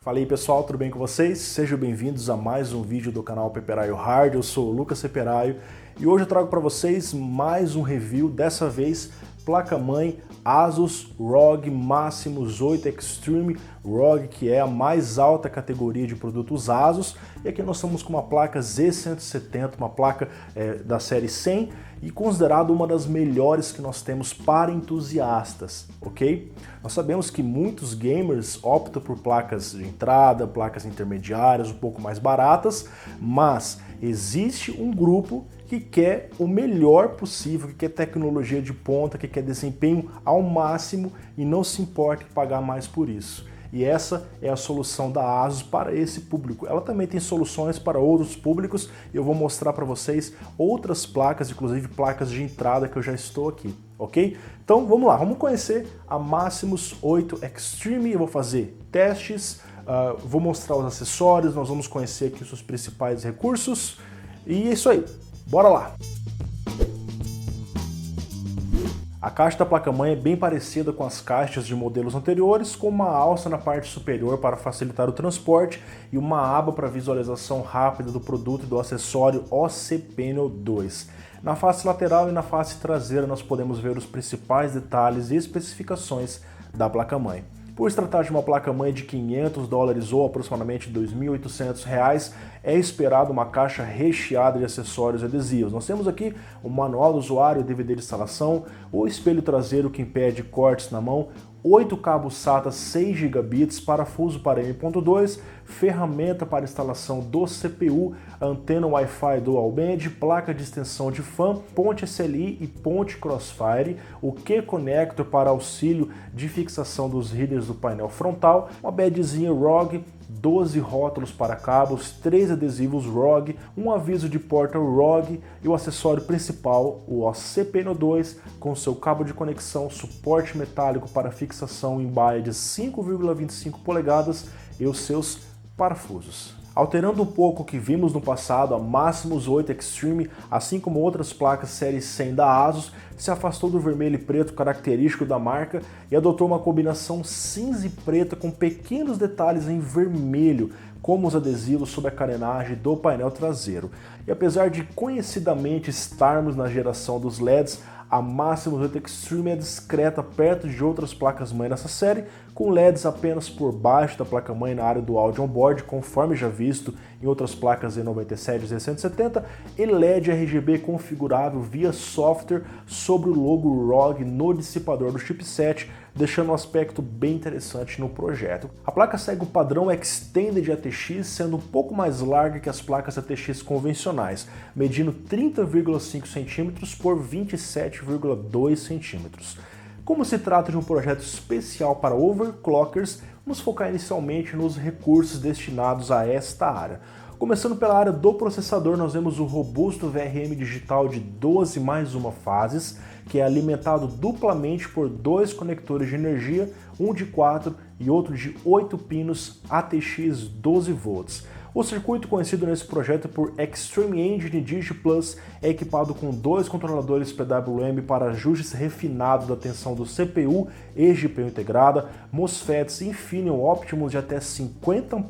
Fala aí pessoal, tudo bem com vocês? Sejam bem-vindos a mais um vídeo do canal Peperaio Hard. Eu sou o Lucas Peperaio e hoje eu trago para vocês mais um review, dessa vez placa-mãe Asus ROG Maximus 8 Extreme ROG, que é a mais alta categoria de produtos Asus. E aqui nós estamos com uma placa Z170, uma placa da série 100 e considerada uma das melhores que nós temos para entusiastas, ok? Nós sabemos que muitos gamers optam por placas de entrada, placas intermediárias, um pouco mais baratas, mas existe um grupo que quer o melhor possível, que quer tecnologia de ponta, que quer desempenho ao máximo e não se importa em pagar mais por isso. E essa é a solução da Asus para esse público. Ela também tem soluções para outros públicos e eu vou mostrar para vocês outras placas, inclusive placas de entrada que eu já estou aqui, ok? Então vamos lá, vamos conhecer a Maximus 8 Extreme. Eu vou fazer testes, vou mostrar os acessórios, nós vamos conhecer aqui os seus principais recursos e é isso aí, bora lá! A caixa da placa-mãe é bem parecida com as caixas de modelos anteriores, com uma alça na parte superior para facilitar o transporte e uma aba para visualização rápida do produto e do acessório OCPNO 2. Na face lateral e na face traseira nós podemos ver os principais detalhes e especificações da placa-mãe. Por se tratar de uma placa-mãe de $500 ou aproximadamente R$ 2.800, é esperado uma caixa recheada de acessórios e adesivos. Nós temos aqui o manual do usuário, DVD de instalação, o espelho traseiro que impede cortes na mão, 8 cabos SATA 6 GB, parafuso para M.2, ferramenta para instalação do CPU, antena Wi-Fi Dual Band, placa de extensão de fan, ponte SLI e ponte Crossfire, o Q-Connector para auxílio de fixação dos readers do painel frontal, uma badzinha ROG, 12 rótulos para cabos, 3 adesivos ROG, um aviso de porta ROG e o acessório principal, o OCPNO 2, com seu cabo de conexão, suporte metálico para fixação em baia de 5,25 polegadas e os seus parafusos. Alterando um pouco o que vimos no passado, a Maximus 8 Extreme, assim como outras placas série 100 da Asus, se afastou do vermelho e preto característico da marca e adotou uma combinação cinza e preta com pequenos detalhes em vermelho, como os adesivos sob a carenagem do painel traseiro. E apesar de conhecidamente estarmos na geração dos LEDs, a Maximus 8 Extreme é discreta perto de outras placas-mãe nessa série, com LEDs apenas por baixo da placa-mãe na área do áudio on-board, conforme já visto em outras placas Z97 e Z170, e LED RGB configurável via software sobre o logo ROG no dissipador do chipset, deixando um aspecto bem interessante no projeto. A placa segue o padrão Extended ATX, sendo um pouco mais larga que as placas ATX convencionais, medindo 30,5 cm por 27,2 cm. Como se trata de um projeto especial para overclockers, vamos focar inicialmente nos recursos destinados a esta área. Começando pela área do processador, nós vemos o robusto VRM digital de 12 mais uma fases, que é alimentado duplamente por 2 conectores de energia, um de 4 e outro de 8 pinos ATX 12 volts. O circuito conhecido nesse projeto por Extreme Engine Digi Plus é equipado com 2 controladores PWM para ajustes refinados da tensão do CPU e GPU integrada, MOSFETs Infineon Optimus de até 50 A,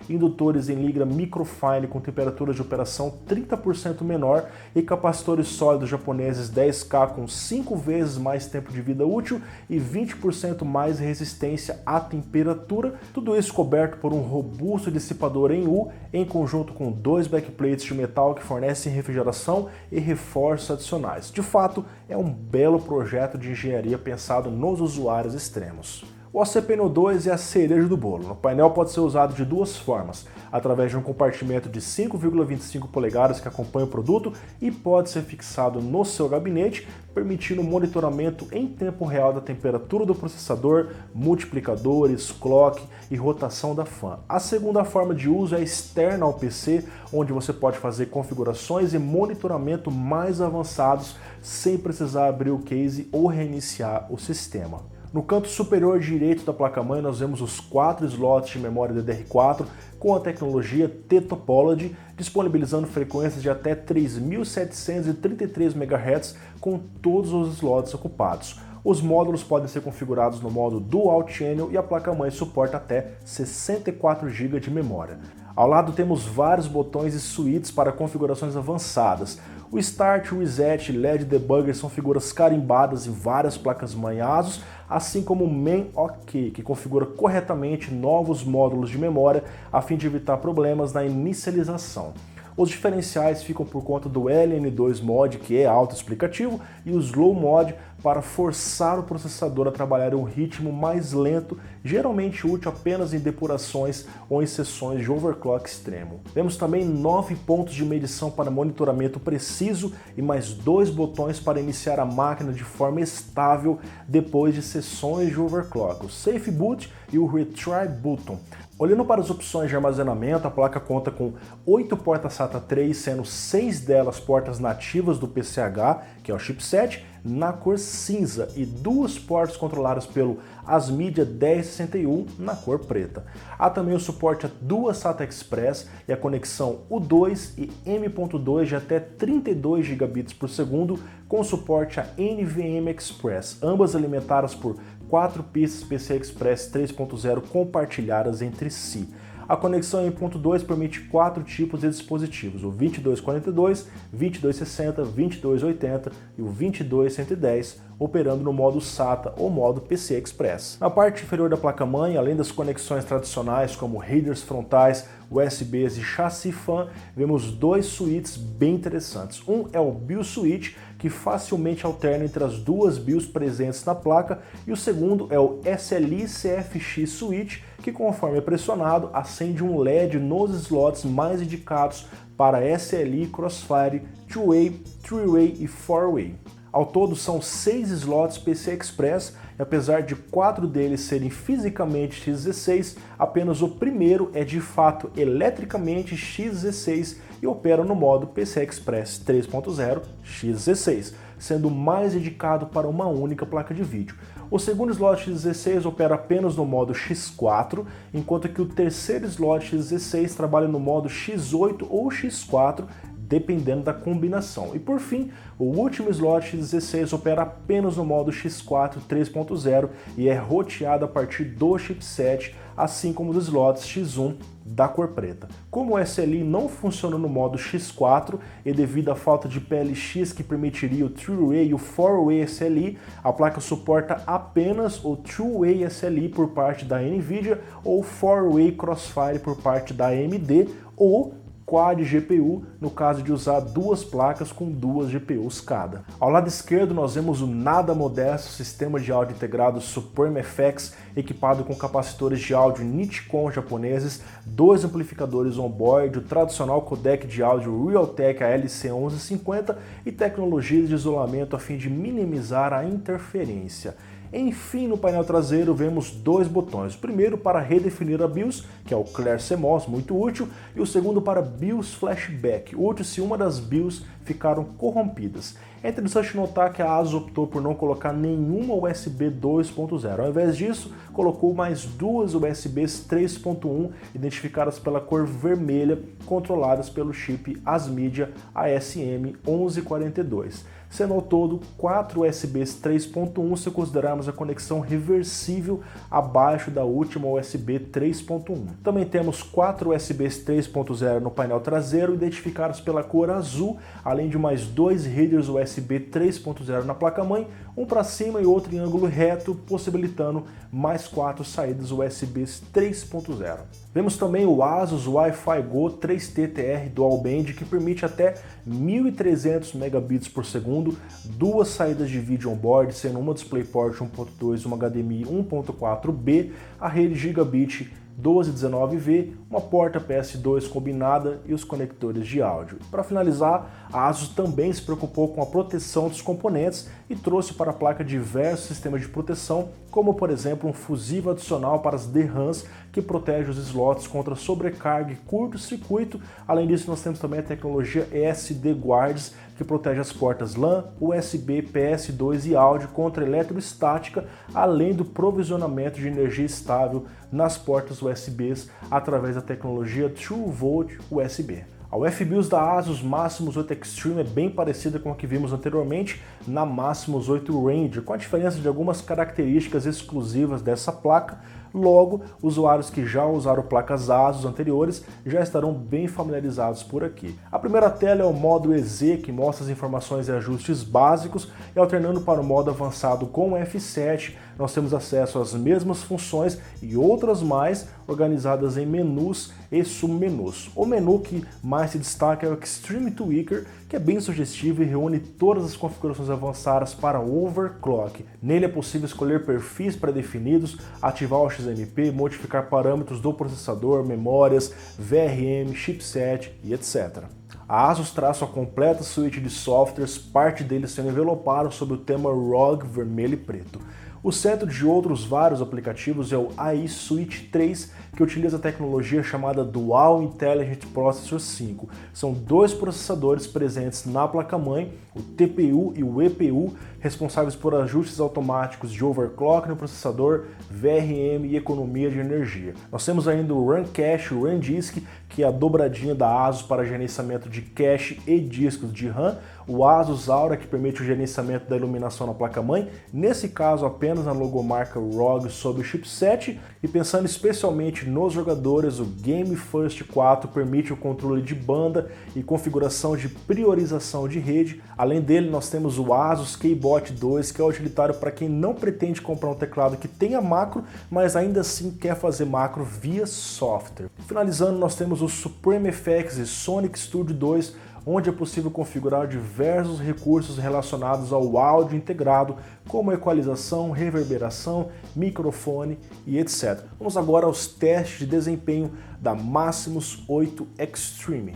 indutores em liga microfine com temperaturas de operação 30% menor e capacitores sólidos japoneses 10K com 5 vezes mais tempo de vida útil e 20% mais resistência à temperatura, tudo isso coberto por um robusto dissipador em U, em conjunto com 2 backplates de metal que fornecem refrigeração e reforços adicionais. De fato, é um belo projeto de engenharia pensado nos usuários extremos. O OCPNO 2 é a cereja do bolo. O painel pode ser usado de duas formas, através de um compartimento de 5,25 polegadas que acompanha o produto e pode ser fixado no seu gabinete, permitindo o monitoramento em tempo real da temperatura do processador, multiplicadores, clock e rotação da fan. A segunda forma de uso é externa ao PC, onde você pode fazer configurações e monitoramento mais avançados sem precisar abrir o case ou reiniciar o sistema. No canto superior direito da placa-mãe nós vemos os 4 slots de memória DDR4 com a tecnologia T-Topology, disponibilizando frequências de até 3.733 MHz com todos os slots ocupados. Os módulos podem ser configurados no modo Dual Channel e a placa-mãe suporta até 64 GB de memória. Ao lado temos vários botões e suítes para configurações avançadas. O Start, Reset e LED Debugger são figuras carimbadas em várias placas-mãe ASUS, assim como o Main OK, que configura corretamente novos módulos de memória a fim de evitar problemas na inicialização. Os diferenciais ficam por conta do LN2 Mod, que é autoexplicativo, e o Slow Mod para forçar o processador a trabalhar em um ritmo mais lento, geralmente útil apenas em depurações ou em sessões de overclock extremo. Temos também 9 pontos de medição para monitoramento preciso e mais 2 botões para iniciar a máquina de forma estável depois de sessões de overclock, o Safe Boot e o Retry Button. Olhando para as opções de armazenamento, a placa conta com 8 portas SATA 3, sendo 6 delas portas nativas do PCH, que é o chipset, na cor cinza, e 2 portas controladas pelo ASMedia 1061 na cor preta. Há também o suporte a 2 SATA Express e a conexão U2 e M.2 de até 32 GB por segundo, com suporte a NVMe Express, ambas alimentadas por 4 pistas PCI Express 3.0 compartilhadas entre si. A conexão M.2 permite 4 tipos de dispositivos, o 2242, 2260, 2280 e o 22110, operando no modo SATA ou modo PCI Express. Na parte inferior da placa-mãe, além das conexões tradicionais como headers frontais, USBs e chassi fan, vemos 2 switches bem interessantes. Um é o BIOS Switch, que facilmente alterna entre as 2 BIOS presentes na placa, e o segundo é o SLI CFX Switch, que conforme é pressionado, acende um LED nos slots mais indicados para SLI, Crossfire, 2-Way, 3-Way e 4-Way. Ao todo são 6 slots PCI Express e apesar de 4 deles serem fisicamente x16, apenas o primeiro é de fato eletricamente x16 e opera no modo PCI Express 3.0 x16, sendo mais indicado para uma única placa de vídeo. O segundo slot x16 opera apenas no modo X4, enquanto que o terceiro slot x16 trabalha no modo X8 ou X4, dependendo da combinação. E por fim, o último slot x16 opera apenas no modo X4 3.0 e é roteado a partir do chipset, assim como os slots X1 da cor preta. Como o SLI não funciona no modo X4 e devido à falta de PLX que permitiria o 3-Way e o 4-Way SLI, a placa suporta apenas o 2-Way SLI por parte da NVIDIA ou 4-Way Crossfire por parte da AMD ou Quad GPU, no caso de usar 2 placas com 2 GPUs cada. Ao lado esquerdo nós vemos o nada modesto sistema de áudio integrado Supreme FX, equipado com capacitores de áudio Nichicon japoneses, 2 amplificadores on-board, o tradicional codec de áudio Realtek ALC1150 e tecnologias de isolamento a fim de minimizar a interferência. Enfim, no painel traseiro vemos 2 botões, o primeiro para redefinir a BIOS, que é o Clear CMOS, muito útil, e o segundo para BIOS Flashback, útil se uma das BIOS ficaram corrompidas. É interessante notar que a ASUS optou por não colocar nenhuma USB 2.0, ao invés disso, colocou mais 2 USBs 3.1, identificadas pela cor vermelha, controladas pelo chip ASMedia ASM1142. Sendo ao todo 4 USBs 3.1 se considerarmos a conexão reversível abaixo da última USB 3.1. Também temos 4 USBs 3.0 no painel traseiro, identificados pela cor azul, além de mais 2 headers USB 3.0 na placa-mãe, um para cima e outro em ângulo reto, possibilitando mais 4 saídas USBs 3.0. Vemos também o ASUS Wi-Fi Go 3T-TR Dual Band, que permite até 1300 megabits por segundo, 2 saídas de vídeo on-board, sendo uma DisplayPort 1.2 e uma HDMI 1.4B, a rede Gigabit 1219V, uma porta PS2 combinada e os conectores de áudio. Para finalizar, a ASUS também se preocupou com a proteção dos componentes e trouxe para a placa diversos sistemas de proteção, como por exemplo um fusível adicional para as DRAMs que protege os slots contra sobrecarga e curto-circuito. Além disso, nós temos também a tecnologia SD Guards, que protege as portas LAN, USB, PS2 e áudio contra eletroestática, além do provisionamento de energia estável nas portas USBs através da tecnologia True Volt USB. A UFBIOS da ASUS Maximus 8 Extreme é bem parecida com a que vimos anteriormente na Maximus 8 Ranger, com a diferença de algumas características exclusivas dessa placa. Logo, usuários que já usaram placas ASUS anteriores já estarão bem familiarizados por aqui. A primeira tela é o modo EZ, que mostra as informações e ajustes básicos, e alternando para o modo avançado com o F7, nós temos acesso às mesmas funções e outras mais organizadas em menus e submenus. O menu que mais se destaca é o Extreme Tweaker, que é bem sugestivo e reúne todas as configurações avançadas para overclock. Nele é possível escolher perfis pré-definidos, ativar o XMP, modificar parâmetros do processador, memórias, VRM, chipset e etc. A ASUS traz sua completa suíte de softwares, parte deles sendo envelopado sob o tema ROG vermelho e preto. O centro de outros vários aplicativos é o AI Suite 3, que utiliza a tecnologia chamada Dual Intelligent Processor 5. São dois processadores presentes na placa-mãe, o TPU e o EPU, responsáveis por ajustes automáticos de overclock no processador, VRM e economia de energia. Nós temos ainda o RAM Cache e o RAM Disk, que é a dobradinha da ASUS para gerenciamento de cache e discos de RAM, o ASUS Aura, que permite o gerenciamento da iluminação na placa-mãe, nesse caso apenas na logomarca ROG sob o chipset, e pensando especialmente nos jogadores, o Game First 4 permite o controle de banda e configuração de priorização de rede. Além dele, nós temos o ASUS Keyboard 2, que é utilitário para quem não pretende comprar um teclado que tenha macro, mas ainda assim quer fazer macro via software. Finalizando, nós temos o Supreme FX e Sonic Studio 2, onde é possível configurar diversos recursos relacionados ao áudio integrado, como equalização, reverberação, microfone e etc. Vamos agora aos testes de desempenho da Maximus 8 Extreme.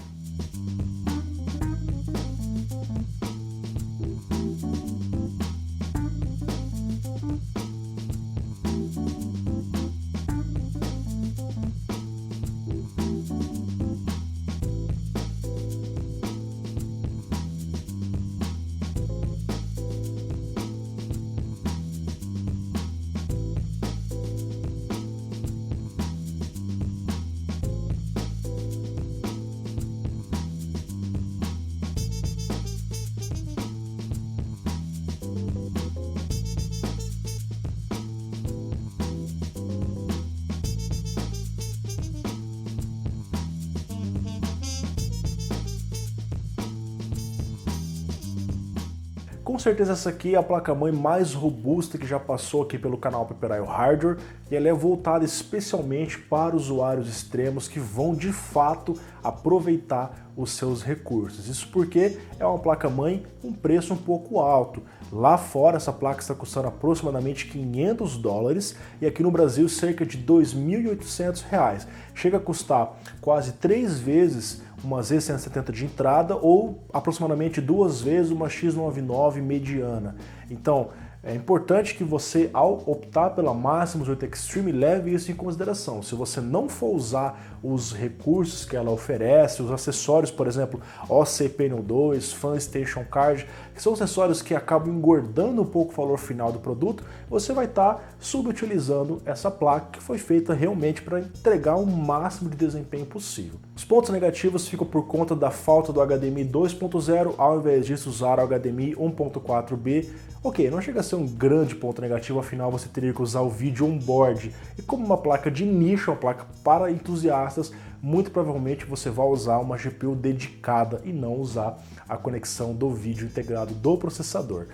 Com certeza essa aqui é a placa-mãe mais robusta que já passou aqui pelo canal Paper Hardware, e ela é voltada especialmente para usuários extremos que vão de fato aproveitar os seus recursos. Isso porque é uma placa-mãe com preço um pouco alto. Lá fora essa placa está custando aproximadamente $500 e aqui no Brasil cerca de R$ 2.800. Chega a custar quase 3 vezes uma Z170 de entrada ou aproximadamente 2 vezes uma X99 mediana. Então, é importante que você, ao optar pela Maximus 8 Extreme, leve isso em consideração. Se você não for usar os recursos que ela oferece, os acessórios, por exemplo, OC Panel 2, Fan Station Card, que são acessórios que acabam engordando um pouco o valor final do produto, você vai estar subutilizando essa placa que foi feita realmente para entregar o máximo de desempenho possível. Os pontos negativos ficam por conta da falta do HDMI 2.0, ao invés disso usar o HDMI 1.4B. Ok, não chega a ser um grande ponto negativo, afinal você teria que usar o vídeo on-board. E como uma placa de nicho, uma placa para entusiastas, muito provavelmente você vai usar uma GPU dedicada e não usar a conexão do vídeo integrado do processador.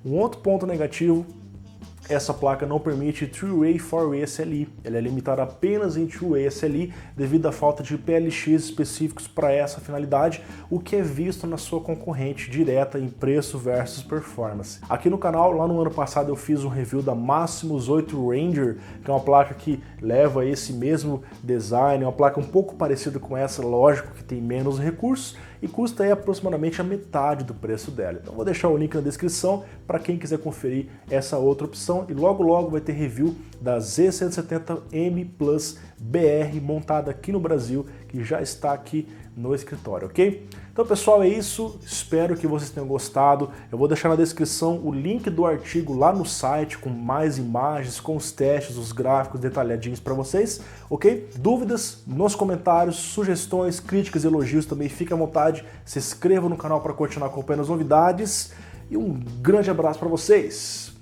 Um outro ponto negativo: essa placa não permite True-Way 4-Way SLI, ela é limitada apenas em True-Way SLI devido à falta de PLX específicos para essa finalidade, o que é visto na sua concorrente direta em preço versus performance. Aqui no canal, lá no ano passado, eu fiz um review da Maximus 8 Ranger, que é uma placa que leva esse mesmo design, uma placa um pouco parecida com essa, lógico que tem menos recursos, e custa aí aproximadamente a metade do preço dela. Então vou deixar o link na descrição para quem quiser conferir essa outra opção. descrição e logo logo vai ter review da Z170M Plus BR montada aqui no Brasil, que já está aqui no escritório, ok? Então pessoal, é isso, espero que vocês tenham gostado. Eu vou deixar na descrição o link do artigo lá no site com mais imagens, com os testes, os gráficos detalhadinhos para vocês, ok? Dúvidas nos comentários, sugestões, críticas, elogios também, fique à vontade, se inscreva no canal para continuar acompanhando as novidades e um grande abraço para vocês.